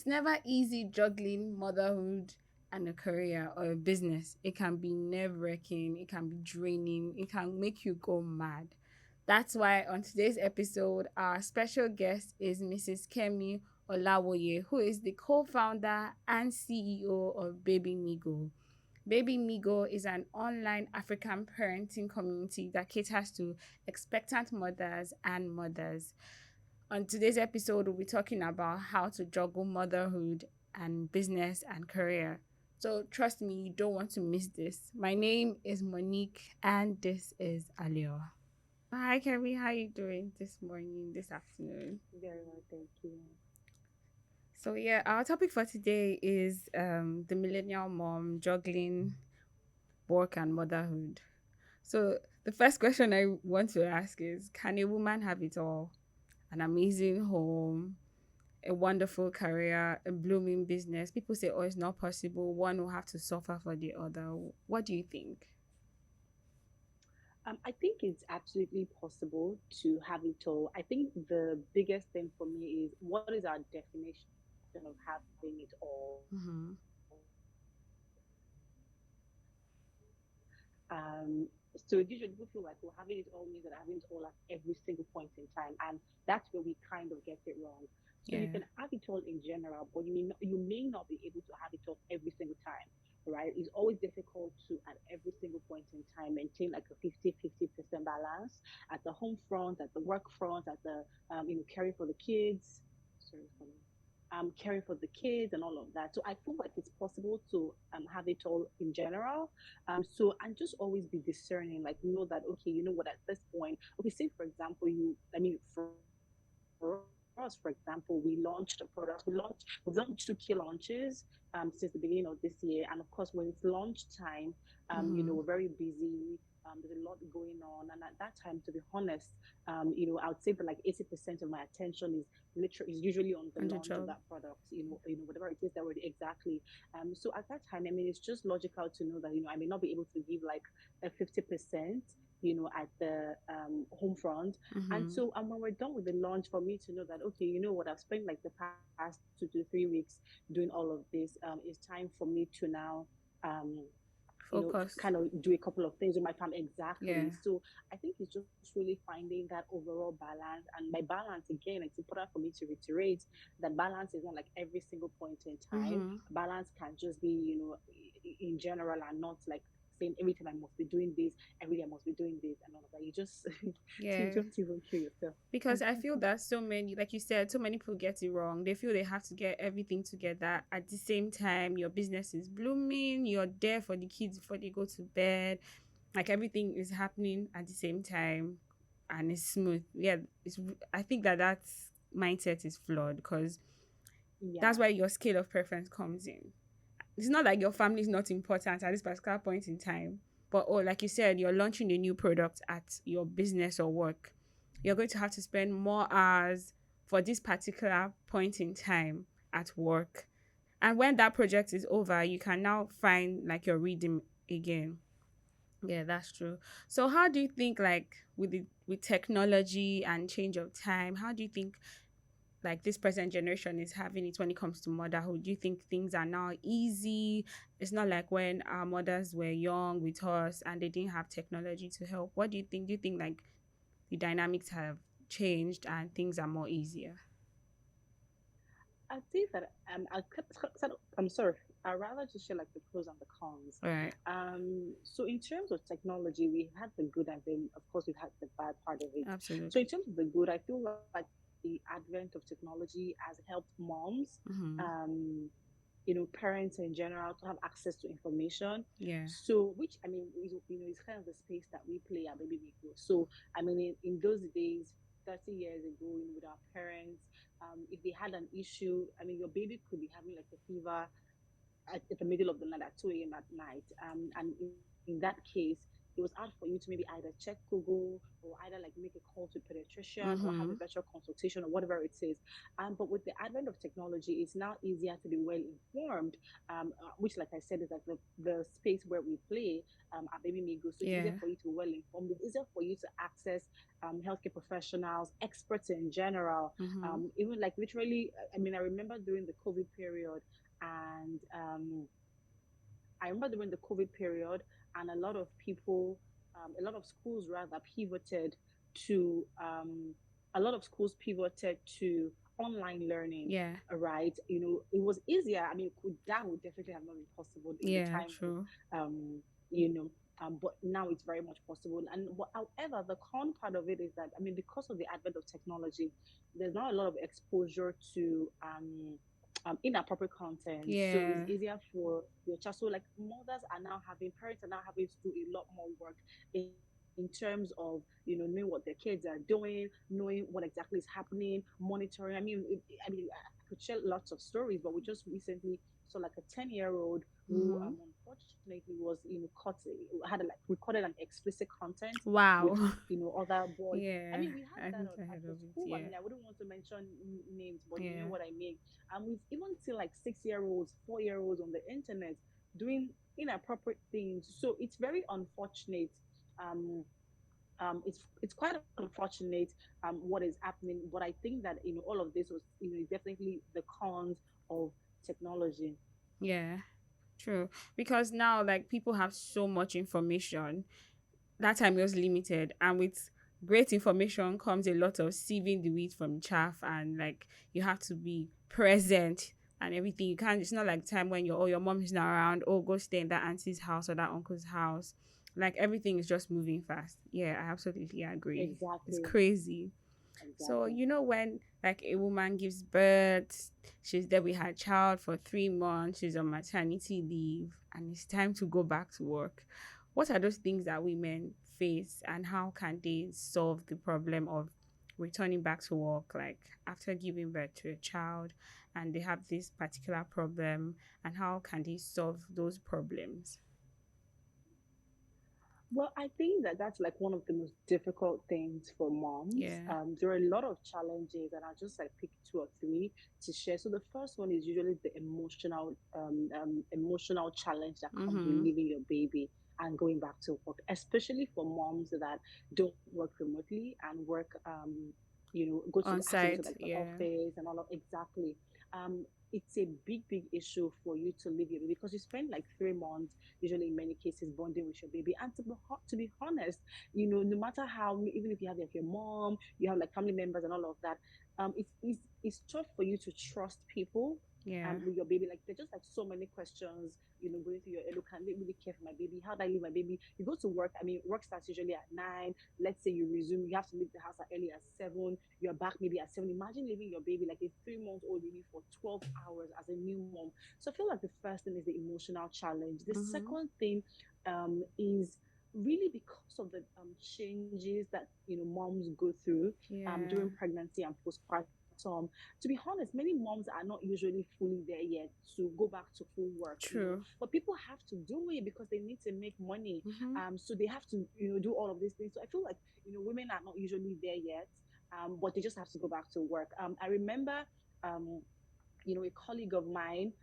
It's never easy juggling motherhood and a career or a business. It can be nerve-wracking, it can be draining, it can make you go mad. That's why on today's episode, our special guest is Mrs. Kemi Olawoye, who is the co-founder and CEO of Babymigo. Babymigo is an online African parenting community that caters to expectant mothers and mothers. On today's episode, we'll be talking about how to juggle motherhood and business and career. So trust me, you don't want to miss this. My name is Monique and this is Allure. Hi Kemi, how you doing this morning, this afternoon? Very well, thank you. So yeah, our topic for today is the millennial mom juggling work and motherhood. So the first question I want to ask is, can a woman have it all? An amazing home, a wonderful career, a blooming business. People say, oh, it's not possible. One will have to suffer for the other. What do you think? I think it's absolutely possible to have it all. I think the biggest thing for me is what is our definition of having it all? Mm-hmm. Um, so usually people feel like well, having it all means that having it all at every single point in time, and that's where we kind of get it wrong. So you Yeah, can have it all in general, but you may not be able to have it all every single time, right? It's always difficult to at every single point in time maintain like a 50-50% balance at the home front, at the work front, at the caring for the kids. Sorry for me caring for the kids and all of that. So I feel like it's possible to have it all in general, and just always be discerning, like know that okay, you know what, at this point, okay, say for example, for us, for example, we launched a product. We've done two key launches since the beginning of this year, and of course, when it's launch time, mm-hmm. we're very busy. There's a lot going on, and at that time, to be honest, I would say that like 80% of my attention is usually on the On the launch of job. that product. Whatever it is that we're exactly. So at that time, I mean, it's just logical to know that I may not be able to give like a 50%. At the home front, and Mm-hmm. so, when we're done with the launch, for me to know that, okay, you know what, I've spent like the past 2 to 3 weeks doing all of this. It's time for me to now, um, Focus. kind of do a couple of things with my family. Yeah. Exactly. So I think it's just really finding that overall balance. And by balance, again, it's important for me to reiterate that balance is not like every single point in time. Mm-hmm. Balance can just be, in general, and not like saying every time I must be doing this, every day I must be doing this, and all of that. You just you Yeah. just even kill yourself. Because I feel that so many, like you said, so many people get it wrong. They feel they have to get everything together at the same time. Your business is blooming, you're there for the kids before they go to bed. Like everything is happening at the same time and it's smooth. Yeah, I think that mindset is flawed because that's Yeah. why your scale of preference comes in. It's not like your family is not important at this particular point in time, but oh, like you said, you're launching a new product at your business or work. You're going to have to spend more hours for this particular point in time at work. And when that project is over, you can now find like your rhythm again. Yeah, that's true. So how do you think, like, with technology and change of time, how do you think like this present generation is having it when it comes to motherhood? Do you think things are now easy? It's not like when our mothers were young with us and they didn't have technology to help. What do you think? Do you think like the dynamics have changed and things are more easier? I'd say that I'm sorry. I'd rather just share like the pros and the cons. All right. So in terms of technology, we had the good and then of course we've had the bad part of it. So in Absolutely. terms of the good, I feel like the advent of technology has helped moms, Mm-hmm. um, parents in general to have access to information. Yeah. So, which I mean, is kind of the space that we play at Baby Miko. So, I mean, in those days, 30 years ago, with our parents, if they had an issue, I mean, your baby could be having like a fever at the middle of the night at 2 a.m. at night. And in that case, it it was hard for you to maybe either check Google or either like make a call to a pediatrician or have a Mm-hmm. virtual consultation or whatever it is. But with the advent of technology, it's now easier to be well informed, which, like I said, is like the space where we play at Babymigo. So it's easier Yeah. for you to be well informed. It's easier for you to access healthcare professionals, experts in general. Mm-hmm. Even like literally, I mean, I remember during the COVID period, and I remember during the COVID period, and a lot of schools rather pivoted to a lot of schools pivoted to online learning. Yeah. Right, it was easier. I mean, that would definitely have not been possible in the Yeah. time of, True. you know, but now it's very much possible. And however, the con part of it is that, I mean, because of the advent of technology, there's not a lot of exposure to inappropriate content. So it's Yeah. easier for your child. So like parents are now having to do a lot more work in terms of, knowing what their kids are doing, knowing what exactly is happening, monitoring. I could share lots of stories, but we just recently saw like a 10-year-old who Mm-hmm. unfortunately was, caught, had like recorded an explicit content with, Wow. other boys. I Yeah. mean, we had I that think I at heard the of it. school. I Yeah. mean, I wouldn't want to mention names, but you know Yeah. what I mean. And we've even seen like 6-year-olds, 4-year-olds on the internet doing inappropriate things. So it's very unfortunate. Um, it's quite unfortunate what is happening. But I think that all of this was definitely the cons of technology. Yeah. True. Because now, like, people have so much information. That time it was limited, and with great information comes a lot of sieving the wheat from chaff, and like you have to be present and everything. You can't. It's not like time when your mom is not around. Oh, go stay in that auntie's house or that uncle's house. Like everything is just moving fast. Yeah, I absolutely agree. It's Exactly. crazy. So Exactly. you know when like a woman gives birth, she's there with her child for 3 months, she's on maternity leave, and it's time to go back to work. What are those things that women face, and how can they solve the problem of returning back to work, like after giving birth to a child, and they have this particular problem, and how can they solve those problems? Well, I think that that's like one of the most difficult things for moms. Yeah. There are a lot of challenges, and I'll just like pick two or three to share. So the first one is usually the emotional challenge that comes with Mm-hmm. leaving your baby and going back to work, especially for moms that don't work remotely and work, On have to go to site, like the yeah. office and all of exactly. Um, it's a big issue for you to leave your baby because you spend like 3 months usually in many cases bonding with your baby. And to be honest, no matter how, even if you have like your mom, you have like family members and all of that, it's tough for you to trust people Yeah. with your baby. Like there's just like so many questions, going through your head. Look, can they really care for my baby? How do I leave my baby? You go to work. I mean, work starts usually at 9. Let's say you resume, you have to leave the house at early at 7. You're back maybe at 7. Imagine leaving your baby like a 3 month old baby for 12 hours as a new mom. So I feel like the first thing is the emotional challenge. The Mm-hmm. second thing is really because of the changes that moms go through Yeah. during pregnancy and postpartum. To be honest, many moms are not usually fully there yet to go back to full work, True. but people have to do it because they need to make money. Mm-hmm. So they have to do all of these things. So I feel like women are not usually there yet, but they just have to go back to work. I remember um, a colleague of mine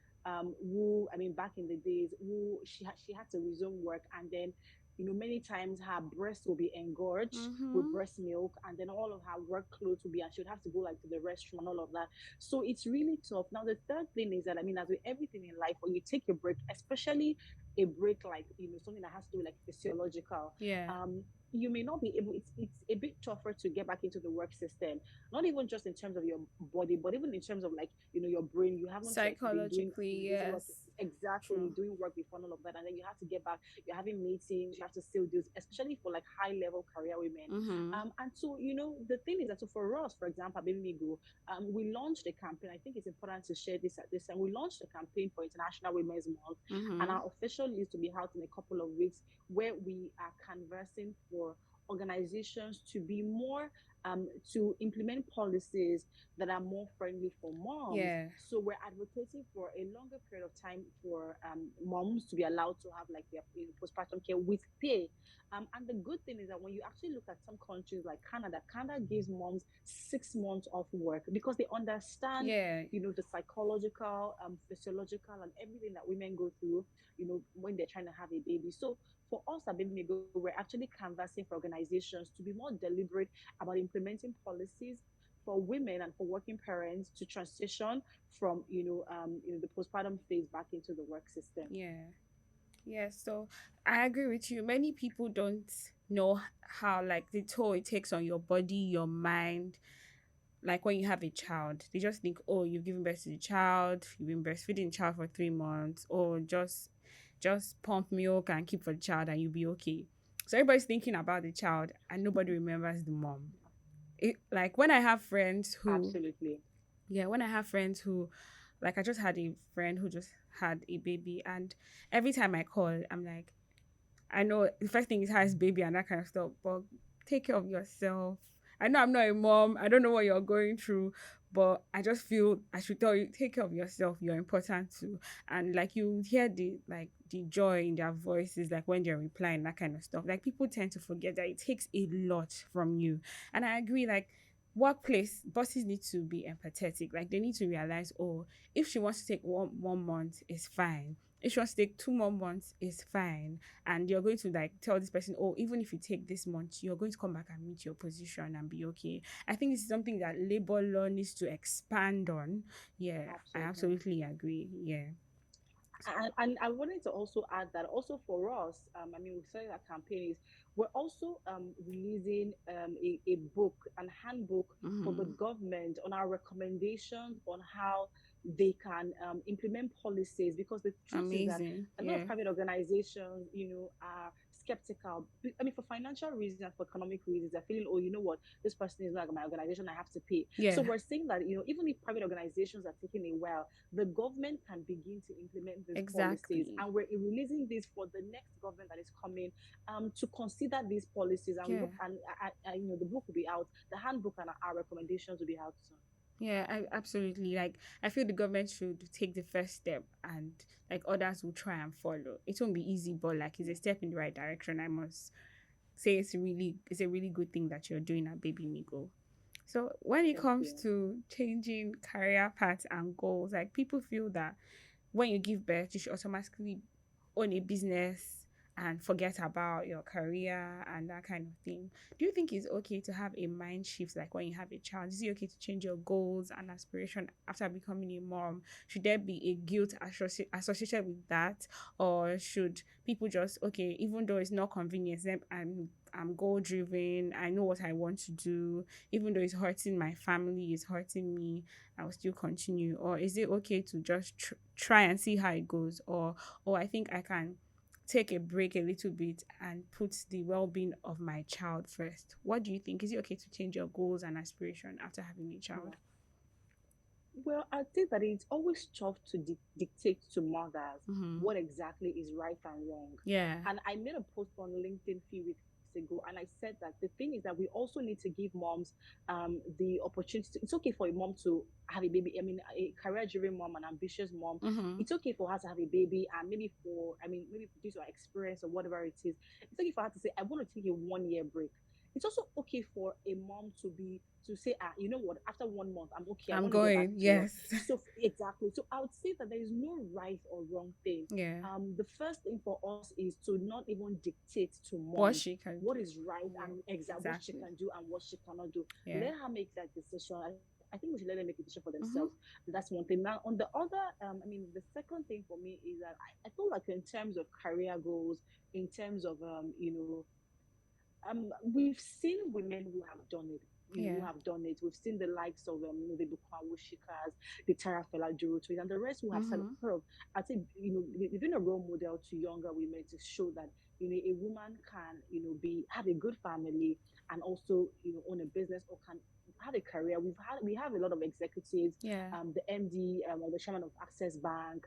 who, I mean, back in the days, who she had to resume work, and then many times her breast will be engorged with Mm-hmm. breast milk, and then all of her work clothes will be, and she would have to go like to the restroom and all of that. So it's really tough. Now the third thing is that, I mean, as with everything in life, when you take a break, especially a break like something that has to do like physiological, Yeah. um you may not be able, it's a bit tougher to get back into the work system, not even just in terms of your body, but even in terms of like your brain. You haven't like been doing Psychologically, this work yes. exactly, True. doing work before all of that, and then you have to get back. You're having meetings, you have to still do, especially for like high level career women. Mm-hmm. And so the thing is that, so for us, for example, Baby Migo, we launched a campaign. I think it's important to share this at this time. We launched a campaign for International Women's Month, and Mm-hmm. our official is to be held in a couple of weeks, where we are canvassing for organizations to be more to implement policies that are more friendly for moms. Yeah. So we're advocating for a longer period of time for moms to be allowed to have like their postpartum care with pay. And the good thing is that when you actually look at some countries like Canada, Canada gives moms 6 months off work because they understand, Yeah. the psychological, physiological, and everything that women go through, when they're trying to have a baby. So for us at Babymigo, we're actually canvassing for organizations to be more deliberate about implementing policies for women and for working parents to transition from the postpartum phase back into the work system. Yeah. Yeah. So I agree with you. Many people don't know how, like, the toll it takes on your body, your mind. Like when you have a child, they just think, oh, you've given birth to the child, you've been breastfeeding the child for 3 months, or just pump milk and keep for the child and you'll be okay. So everybody's thinking about the child and nobody remembers the mom. Like when I have friends who, Absolutely. yeah, when I have friends who, like I just had a friend who just had a baby, and every time I call, I'm like, I know the first thing is how is baby and that kind of stuff, but take care of yourself. I know I'm not a mom. I don't know what you're going through, but I just feel I should tell you, take care of yourself. You're important too. And like you hear the joy in their voices, like when they're replying, that kind of stuff. Like people tend to forget that it takes a lot from you. And I agree, like workplace bosses need to be empathetic. Like they need to realize, oh, if she wants to take one month, it's fine. If she wants to take 2 more months, it's fine. And you're going to like tell this person, oh, even if you take this month, you're going to come back and meet your position and be okay. I think this is something that labor law needs to expand on. Yeah, I Absolutely. absolutely agree. Yeah. And I wanted to also add that also for us, I mean, we started our campaign is we're also releasing a book, an handbook for the Mm-hmm. government on our recommendations on how they can implement policies, because the truth is that Amazing. a lot of Yeah. private organizations, are skeptical. I mean, for financial reasons and for economic reasons, they're feeling, oh, you know what, this person is not my organization, I have to pay. So Yeah. we're saying that, even if private organizations are taking a while, the government can begin to implement these policies. Exactly. And we're releasing this for the next government that is coming, to consider these policies. And we Yeah. hope, and the book will be out, the handbook and our recommendations will be out soon. Yeah, I absolutely like I feel the government should take the first step and like others will try and follow. It won't be easy, but like it's a step in the right direction. I must say it's a really good thing that you're doing at Baby Migo. So when it Thank comes you. to changing career paths and goals, like people feel that when you give birth, you should automatically own a business and forget about your career and that kind of thing. Do you think it's okay to have a mind shift like when you have a child? Is it okay to change your goals and aspiration after becoming a mom? Should there be a guilt associated with that? Or should people just, okay, even though it's not convenient, then I'm goal driven, I know what I want to do, even though it's hurting my family, it's hurting me, I will still continue? Or is it okay to just try and see how it goes? Or I think I can take a break a little bit and put the well-being of my child first? What do you think? Is it okay to change your goals and aspiration after having a child? Well, I think that it's always tough to dictate to mothers Mm-hmm. what exactly is right and wrong. Yeah. And I made a post on LinkedIn a few weeks ago, and I said that the thing is that we also need to give moms the opportunity. It's okay for a mom to have a baby. I mean, a career-driven mom, an ambitious mom. Mm-hmm. It's okay for her to have a baby, and maybe due to her experience or whatever it is, it's okay for her to say, I want to take a 1 year break. It's also okay for a mom to say, you know what, after 1 month, I'm okay, I I'm want to get back going. to work. Yes. So exactly. So I would say that there is no right or wrong thing. Yeah. The first thing for us is to not even dictate to What mom she can what do. is right Yeah. and exact what she Exactly. can do and what she cannot do. Yeah. Let her make that decision. I think we should let them make a decision for Mm-hmm. themselves. That's one thing. Now, on the other, the second thing for me is that I feel like in terms of career goals, in terms of we've seen women who have done it. Who Yeah. have done it. We've seen the likes of the Bukawu Shikas, the Tara Fela Durotois, and the rest who have Mm-hmm. sort of, I think, they've been a role model to younger women to show that a woman can have a good family and also own a business or can have a career. We have a lot of executives, Yeah. the MD or the chairman of Access Bank,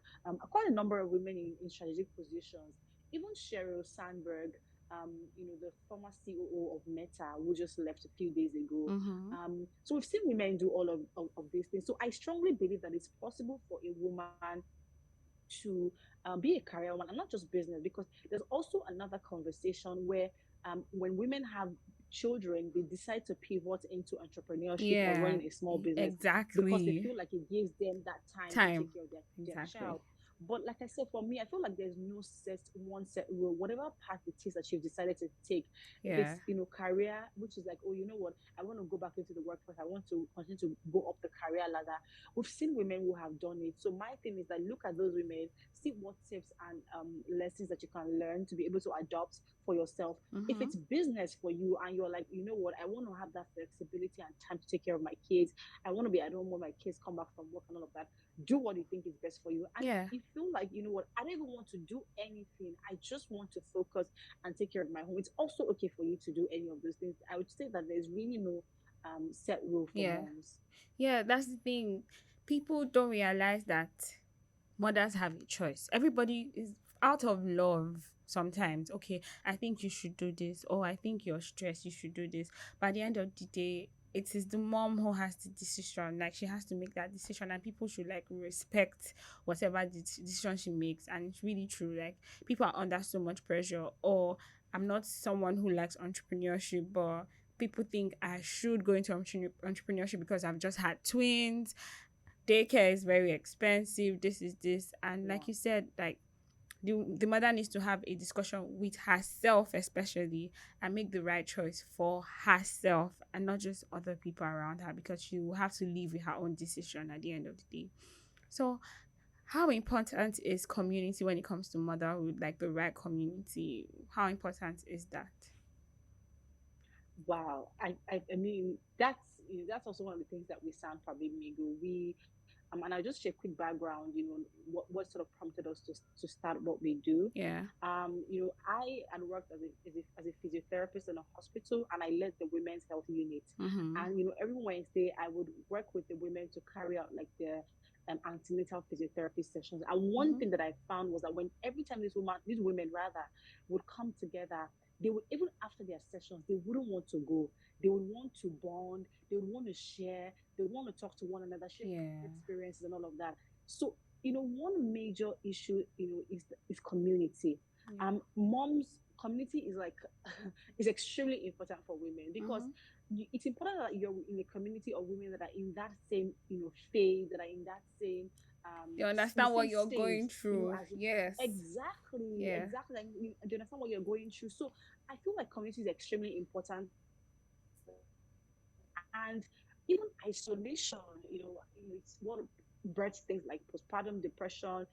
quite a number of women in strategic positions. Even Sheryl Sandberg, the former COO of Meta, who just left a few days ago. Mm-hmm. So we've seen women do all of these things. So I strongly believe that it's possible for a woman to be a career woman and not just business, because there's also another conversation where when women have children, they decide to pivot into entrepreneurship or Yeah, running a small business because they exactly. feel like it gives them that time to Time. take care of their Exactly. child. But like I said, for me, I feel like there's no set rule. Whatever path it is that you've decided to take, if Yeah. it's career, which is like, oh, you know what, I want to go back into the workforce, I want to continue to go up the career ladder. We've seen women who have done it. So my thing is that look at those women, see what tips and lessons that you can learn to be able to adopt for yourself. If Mm-hmm. it's business for you and you're like, you know what, I want to have that flexibility and time to take care of my kids. I want to be at home when my kids come back from work and all of that. Do what you think is best for you. And if Yeah. you feel like, you know what, I don't even want to do anything, I just want to focus and take care of my home, it's also okay for you to do any of those things. I would say that there's really no set rule for Yeah. moms. Yeah, that's the thing. People don't realize that mothers have a choice. Everybody is out of love sometimes. Okay, I think you should do this, or I think you're stressed, you should do this. But at the end of the day, it is the mom who has the decision. Like, she has to make that decision, and people should like respect whatever decision she makes. And it's really true. Like, people are under so much pressure. Or I'm not someone who likes entrepreneurship, but people think I should go into entrepreneurship because I've just had twins. Daycare is very expensive, this is this. And Yeah. like you said, like, the mother needs to have a discussion with herself especially, and make the right choice for herself and not just other people around her, because she will have to live with her own decision at the end of the day. So how important is community when it comes to motherhood? Like, the right community, how important is that? Wow. I mean, that's also one of the things that we sound for Babymigo. And I'll just share a quick background, what sort of prompted us to start what we do. Yeah. I had worked as a physiotherapist in a hospital, and I led the women's health unit. Mm-hmm. And, every Wednesday I would work with the women to carry out like the antenatal physiotherapy sessions. And one Mm-hmm. thing that I found was that when every time these women rather would come together, they would, even after their sessions, they wouldn't want to go. They would want to bond, they would want to share, they would want to talk to one another, share Yeah. experiences and all of that. So, one major issue, is community. Yeah. Moms community is like is extremely important for women, because Mm-hmm. it's important that you're in a community of women that are in that same phase, that are in that same They in the understand what same you're stage, going through. as Yes. Yeah. exactly, like, do you understand what you're going through? So I feel like community is extremely important. And even isolation, it's what births things like postpartum depression,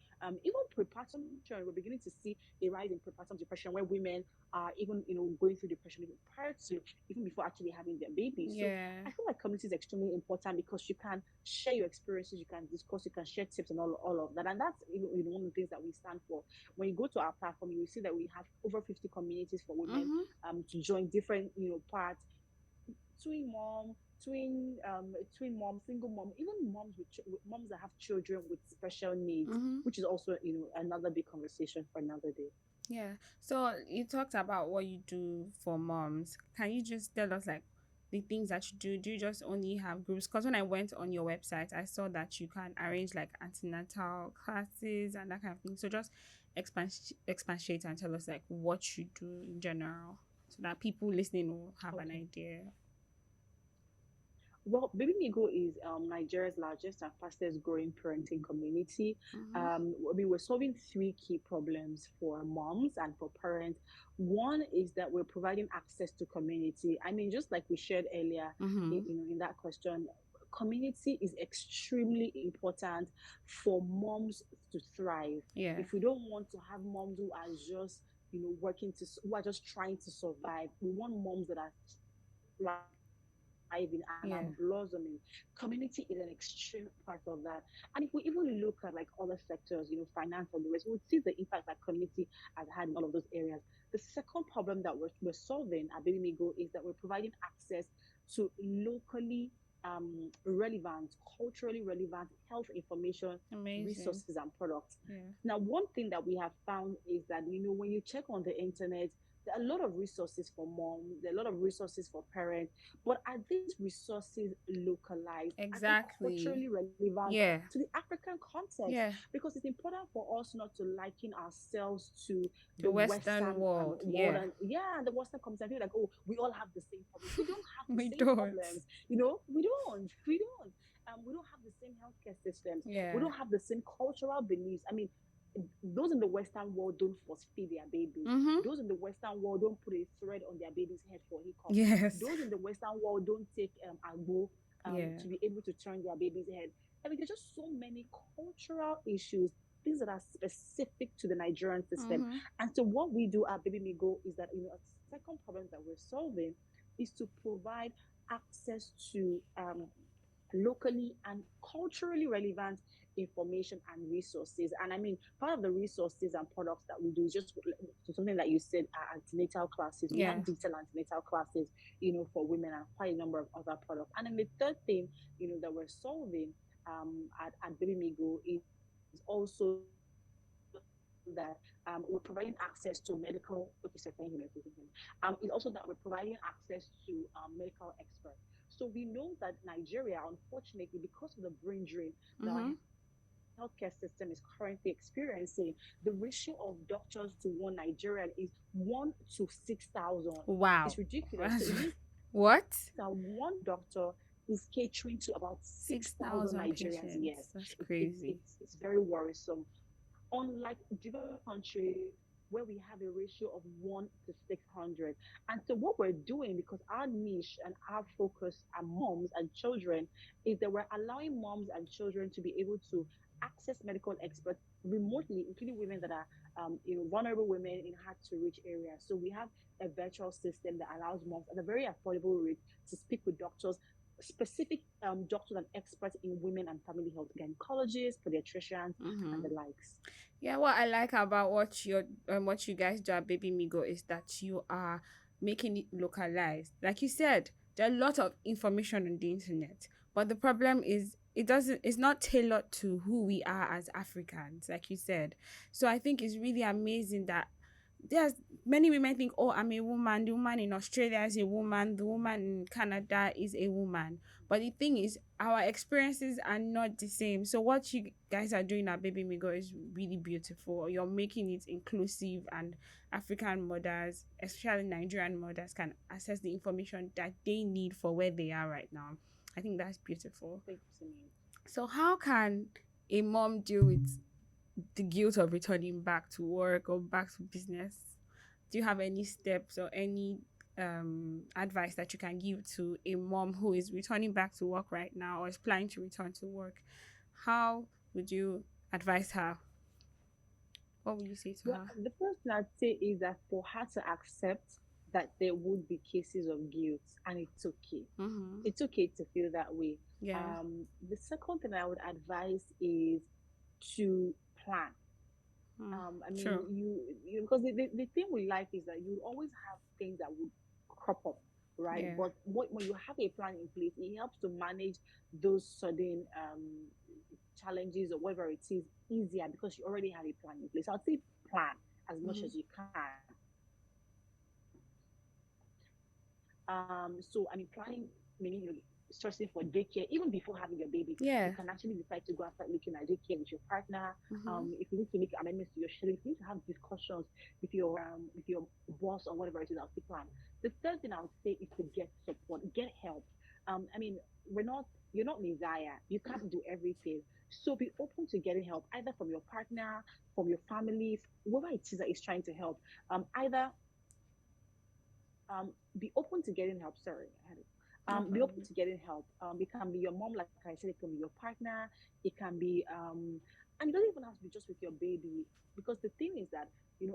even prepartum depression. We're beginning to see a rise in prepartum depression, where women are even, going through depression even prior to, even before actually having their baby. So Yeah. I feel like community is extremely important, because you can share your experiences, you can discuss, you can share tips and all of that. And that's one of the things that we stand for. When you go to our platform, you will see that we have over 50 communities for women Mm-hmm. to join different, parts, twin mom, twin mom, single mom, even with moms that have children with special needs, Mm-hmm. which is also, another big conversation for another day. Yeah. So you talked about what you do for moms. Can you just tell us, like, the things that you do? Do you just only have groups? Because when I went on your website, I saw that you can arrange like antenatal classes and that kind of thing. So just expatiate and tell us like what you do in general, so that people listening will have an Okay. idea. Well, Babymigo is Nigeria's largest and fastest growing parenting community. Mm-hmm. I mean, we're solving three key problems for moms and for parents. One is that we're providing access to community. I mean, just like we shared earlier, Mm-hmm. in that question, community is extremely important for moms to thrive. Yeah. If we don't want to have moms who are just, who are just trying to survive, we want moms that are thriving and are Yeah. blossoming. Community is an extreme part of that. And if we even look at like other sectors, finance and the rest, we'll see the impact that community has had in all of those areas. The second problem that we're solving at Babymigo is that we're providing access to locally relevant, culturally relevant health information, Amazing. resources, and products. Yeah. Now, one thing that we have found is that, when you check on the internet, there are a lot of resources for moms, there are a lot of resources for parents, but are these resources localized? Are they Exactly. culturally relevant Yeah. to the African context? Yeah. Because it's important for us not to liken ourselves to The the Western Western world. world, Yeah. and yeah, the Western comes and feel like, oh, we all have the same problems. We don't have the We same don't. problems. We don't have the same healthcare systems. We Yeah. don't have the same cultural beliefs. I mean, those in the Western world don't force feed their babies. Mm-hmm. Those in the Western world don't put a thread on their baby's head for hiccups. Yes. Those in the Western world don't take agbo Yeah. to be able to turn their baby's head. I mean, there's just so many cultural issues, things that are specific to the Nigerian system. Mm-hmm. And so, what we do at Baby Migo is that, a second problem that we're solving is to provide access to locally and culturally relevant information and resources. And I mean, part of the resources and products that we do is just something that you said are antenatal classes. We Yeah. have detailed antenatal classes, for women, and quite a number of other products. And then the third thing, that we're solving at Baby Migo is also that we're providing access to medical. Okay, so thank you, it's also that we're providing access to medical experts. So we know that Nigeria, unfortunately, because of the brain drain that our Mm-hmm. healthcare system is currently experiencing, the ratio of doctors to one Nigerian is 1 to 6,000. It's Wow. ridiculous. So it means That's that one what? doctor is catering to about 6,000 Nigerians. 6,000 Yes, patients. That's crazy. it's very worrisome. Unlike developed countries where we have a ratio of 1 to 600. And so what we're doing, because our niche and our focus are moms and children, is that we're allowing moms and children to be able to access medical experts remotely, including women that are vulnerable women in hard to reach areas. So we have a virtual system that allows moms at a very affordable rate to speak with doctors, specific doctors and experts in women and family health, gynecologists, pediatricians, and Mm-hmm. the likes. Yeah, what I like about what you guys do at Baby Migo is that you are making it localized. Like you said, there are a lot of information on the internet, but the problem is it's not tailored to who we are as Africans, like you said. So I think it's really amazing that there's many women think, oh, I'm a woman, the woman in Australia is a woman, the woman in Canada is a woman. But the thing is, our experiences are not the same. So what you guys are doing at Baby Migo is really beautiful. You're making it inclusive, and African mothers, especially Nigerian mothers, can access the information that they need for where they are right now. I think that's beautiful. Thank you so much. So how can a mom deal with the guilt of returning back to work or back to business? Do you have any steps or any advice that you can give to a mom who is returning back to work right now or is planning to return to work? How would you advise her? What would you say to Well, her? the first thing I'd say is that for her to accept that there would be cases of guilt, and it's okay. Mm-hmm. It's okay to feel that way. Yeah. The second thing I would advise is to plan. Mm. I mean, True. because the thing with life is that you always have things that would crop up, right? Yeah. But when you have a plan in place, it helps to manage those sudden challenges or whatever it is easier because you already have a plan in place. I'll say plan as much Mm-hmm. as you can. So I mean, planning meaning sourcing for daycare even before having your baby. You Yeah. can actually decide to go and start looking at daycare with your partner. Mm-hmm. If you need to make amendments to your schedule, if you need to have discussions with your boss or whatever it is, I'll say plan. The third thing I would say is to get support, get help. I mean, you're not Messiah. You can't do everything. So be open to getting help, either from your partner, from your family, whoever it is that is trying to help. Either be open to getting help. Sorry, I had it. No Be open problem. to getting help. It can be your mom, like I said, it can be your partner, it can be, and it doesn't even have to be just with your baby. Because the thing is that,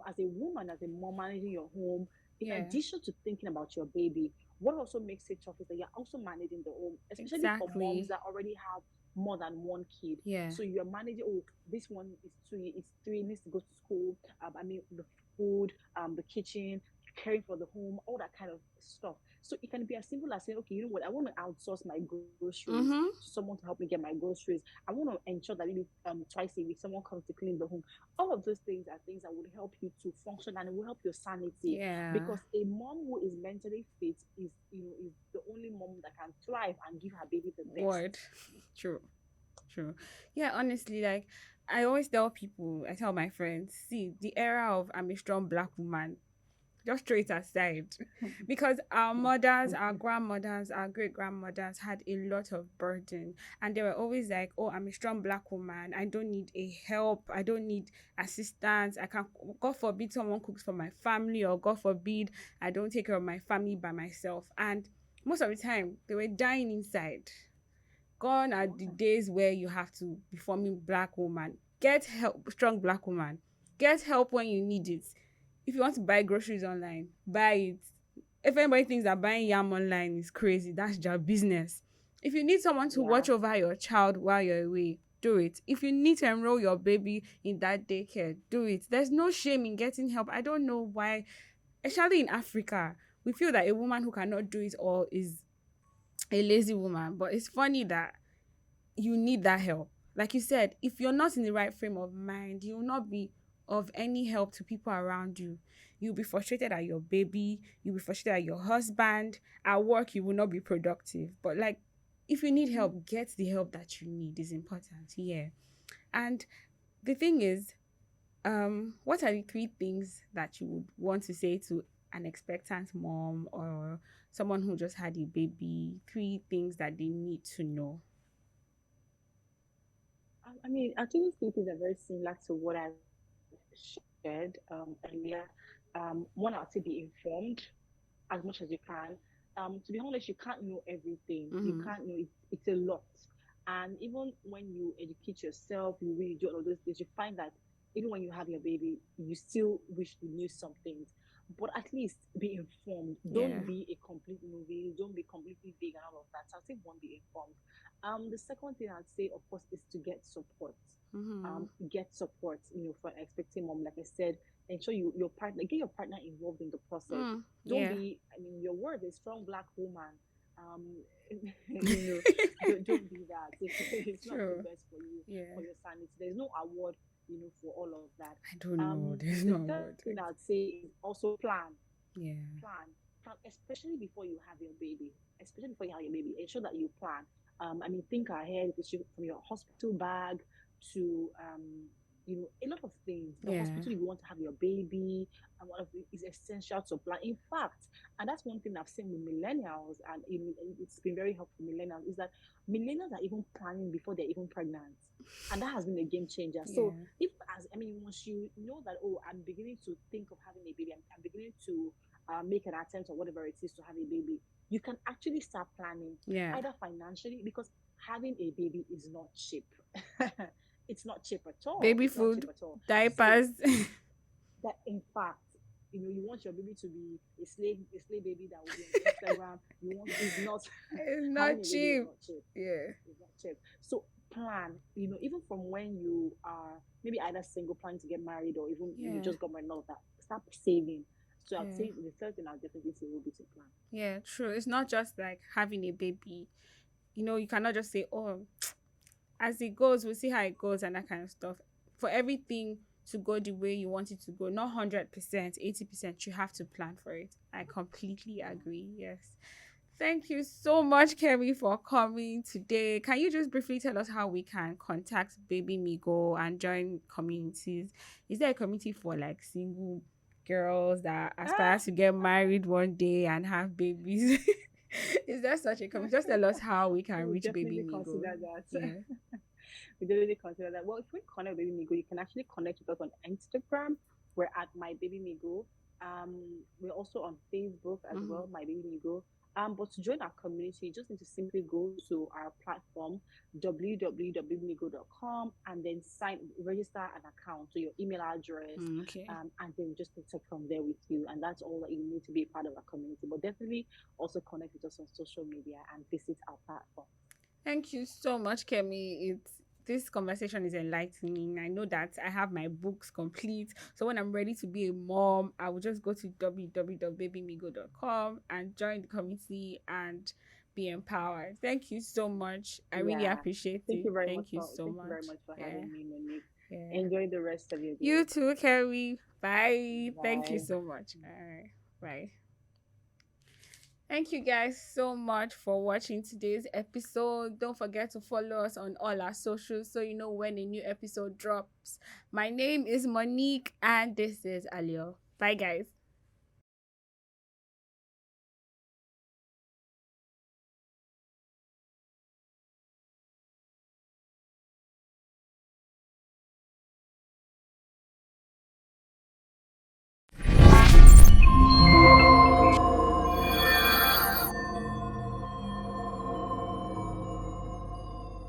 as a woman, as a mom managing your home, in Yeah. addition to thinking about your baby, what also makes it tough is that you're also managing the home, especially for moms Exactly. that already have more than one kid. Yeah. So you're managing, oh, this one is 2, it's 3, needs to go to school. I mean, the food, the kitchen, caring for the home, all that kind of stuff. So it can be as simple as saying, okay, you know what, I want to outsource my groceries to Mm-hmm. someone to help me get my groceries. I want to ensure that maybe twice a week someone comes to clean the home. All of those things are things that would help you to function and it will help your sanity. Yeah. Because a mom who is mentally fit is, is the only mom that can thrive and give her baby the best. Word. True. True. Yeah, honestly, like I always tell people, I tell my friends, see, the era of I'm a strong black woman, just throw it aside. Because our mothers, our grandmothers, our great grandmothers had a lot of burden. And they were always like, oh, I'm a strong black woman. I don't need a help. I don't need assistance. I can't, God forbid someone cooks for my family, or God forbid I don't take care of my family by myself. And most of the time, they were dying inside. Gone are the Yeah. days where you have to be forming black woman. Get help, strong black woman. Get help when you need it. If you want to buy groceries online, buy it. If anybody thinks that buying yam online is crazy, that's your business. If you need someone to Yeah. watch over your child while you're away, do it. If you need to enroll your baby in that daycare, do it. There's no shame in getting help. I don't know why, especially in Africa, we feel that a woman who cannot do it all is a lazy woman. But it's funny that you need that help. Like you said, if you're not in the right frame of mind, you will not be of any help to people around you. You'll be frustrated at your baby, you'll be frustrated at your husband, at work, you will not be productive. But like, if you need Mhm. help, get the help that you need is important. Yeah. And the thing is, what are the three things that you would want to say to an expectant mom or someone who just had a baby? Three things that they need to know. I mean, I think these things are very similar to what I've shared earlier. One, I'll say be informed as much as you can. To be honest, you can't know everything. You Mm-hmm. can't know it's a lot. And even when you educate yourself, you really do all of those things, you find that even when you have your baby, you still wish you knew some things. But at least be informed. Yeah. Don't be a complete novice. Don't be completely big and all of that. So I'll say one, be informed. The second thing I'd say, of course, is to get support. Mm-hmm. Get support, for an expecting mom. Like I said, ensure your partner get your partner involved in the process. Mm, Don't yeah. be, I mean, your word is strong black woman. Um, you know, don't be that. It's not the True. best for you, Yeah. for your sanity. There's no award, for all of that. I don't know. There's The no third word. thing I'd say is also plan, Yeah. plan, plan, especially before you have your baby. Especially before you have your baby, ensure that you plan. I mean, think ahead. If it's from your hospital bag to a lot of things. The Yeah. hospital, if you want to have your baby, and one of it is essential to plan. In fact, and that's one thing I've seen with millennials, and it's been very helpful. Millennials is that millennials are even planning before they're even pregnant, and that has been a game changer. So Yeah. if, as I mean, once you know that, oh, I'm beginning to think of having a baby, I'm beginning to make an attempt or whatever it is to have a baby, you can actually start planning Yeah. either financially, because having a baby is not cheap. It's not cheap at all. Baby It's not cheap food, at all. So diapers. that, in fact, you want your baby to be a slave baby that will be on Instagram. You want Is not It's having not a baby is cheap. not cheap. Yeah. It's not cheap. So plan, even from when you are maybe either single, planning to get married, or even Yeah. just got married and all of that. Start saving. So I'd Yeah. say the third thing I'll definitely say will be to plan. Yeah. True. It's not just like having a baby. You cannot just say, oh, as it goes, we'll see how it goes and that kind of stuff. For everything to go the way you want it to go, not 100%, 80%, you have to plan for it. I completely agree. Yes. Thank you so much, Kemi, for coming today. Can you just briefly tell us how we can contact Baby Migo and join communities? Is there a community for like single girls that aspire to get married one day and have babies? Is there such a community? Just tell us how we can We'll reach Baby definitely Migo. consider that. Yeah. We definitely consider that. Well, if we connect Baby Migo, you can actually connect with us on Instagram. We're at My Baby Migo. We're also on Facebook as Mm-hmm. well, My Baby Migo. But to join our community, you just need to simply go to our platform, www.migo.com, and then register an account, so your email address, Okay. and then just take it from there with you. And that's all that you need to be a part of our community. But definitely also connect with us on social media and visit our platform. Thank you so much, Kemi. this conversation is enlightening. I know that I have my books complete. So when I'm ready to be a mom, I will just go to www.babymigo.com and join the community and be empowered. Thank you so much. I really Yeah. appreciate it. Thank you so Thank you very much. much for Yeah. having me, Monique. Yeah. Enjoy the rest of your You day. too, Kerry. Bye. Thank you Bye. so much. All right. Bye. Thank you guys so much for watching today's episode. Don't forget to follow us on all our socials so you know when a new episode drops. My name is Monique and this is Allure. Bye, guys.